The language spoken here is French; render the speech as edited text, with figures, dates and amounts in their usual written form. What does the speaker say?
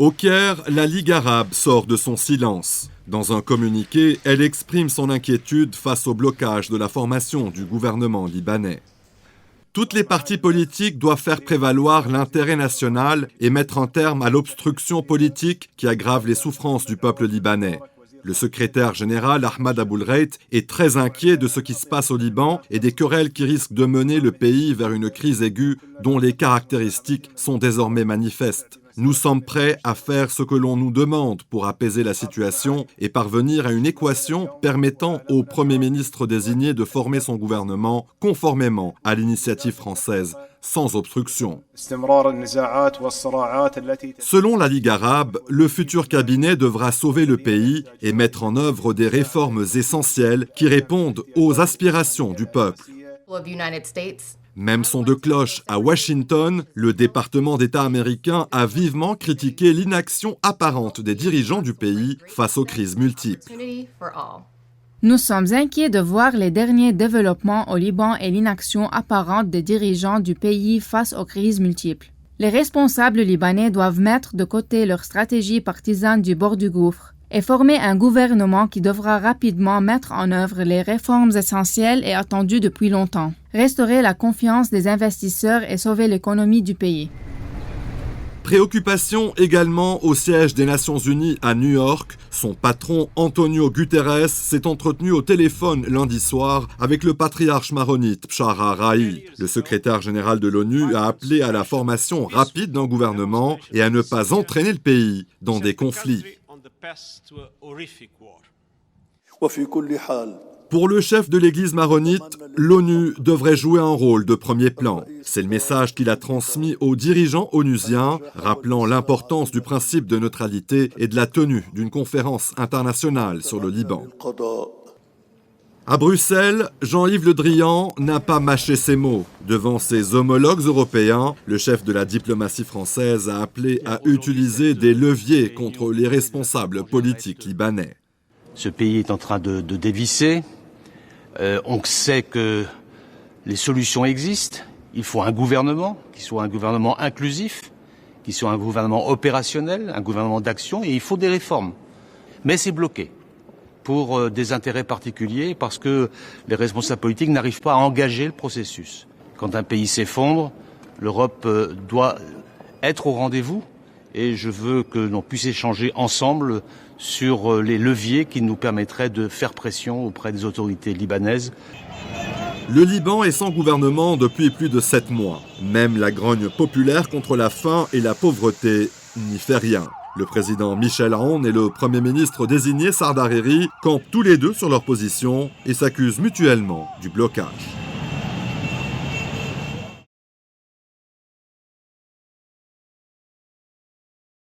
Au Caire, la Ligue arabe sort de son silence. Dans un communiqué, elle exprime son inquiétude face au blocage de la formation du gouvernement libanais. Toutes les partis politiques doivent faire prévaloir l'intérêt national et mettre un terme à l'obstruction politique qui aggrave les souffrances du peuple libanais. Le secrétaire général Ahmad Aboulreit est très inquiet de ce qui se passe au Liban et des querelles qui risquent de mener le pays vers une crise aiguë dont les caractéristiques sont désormais manifestes. Nous sommes prêts à faire ce que l'on nous demande pour apaiser la situation et parvenir à une équation permettant au Premier ministre désigné de former son gouvernement conformément à l'initiative française, sans obstruction. Selon la Ligue arabe, le futur cabinet devra sauver le pays et mettre en œuvre des réformes essentielles qui répondent aux aspirations du peuple. Même son de cloche à Washington, le département d'État américain a vivement critiqué l'inaction apparente des dirigeants du pays face aux crises multiples. Nous sommes inquiets de voir les derniers développements au Liban et l'inaction apparente des dirigeants du pays face aux crises multiples. Les responsables libanais doivent mettre de côté leur stratégie partisane du bord du gouffre et former un gouvernement qui devra rapidement mettre en œuvre les réformes essentielles et attendues depuis longtemps, restaurer la confiance des investisseurs et sauver l'économie du pays. Préoccupation également au siège des Nations Unies à New York. Son patron Antonio Guterres s'est entretenu au téléphone lundi soir avec le patriarche maronite Bshara Rahi. Le secrétaire général de l'ONU a appelé à la formation rapide d'un gouvernement et à ne pas entraîner le pays dans des conflits. Pour le chef de l'Église maronite, l'ONU devrait jouer un rôle de premier plan. C'est le message qu'il a transmis aux dirigeants onusiens, rappelant l'importance du principe de neutralité et de la tenue d'une conférence internationale sur le Liban. À Bruxelles, Jean-Yves Le Drian n'a pas mâché ses mots. Devant ses homologues européens, le chef de la diplomatie française a appelé à utiliser des leviers contre les responsables politiques libanais. Ce pays est en train de dévisser. On sait que les solutions existent. Il faut un gouvernement qui soit un gouvernement inclusif, qui soit un gouvernement opérationnel, un gouvernement d'action, et il faut des réformes. Mais c'est bloqué pour des intérêts particuliers parce que les responsables politiques n'arrivent pas à engager le processus. Quand un pays s'effondre, l'Europe doit être au rendez-vous et je veux que l'on puisse échanger ensemble sur les leviers qui nous permettraient de faire pression auprès des autorités libanaises. Le Liban est sans gouvernement depuis plus de 7 mois. Même la grogne populaire contre la faim et la pauvreté n'y fait rien. Le président Michel Aoun et le Premier ministre désigné Saad Hariri campent tous les deux sur leur position et s'accusent mutuellement du blocage.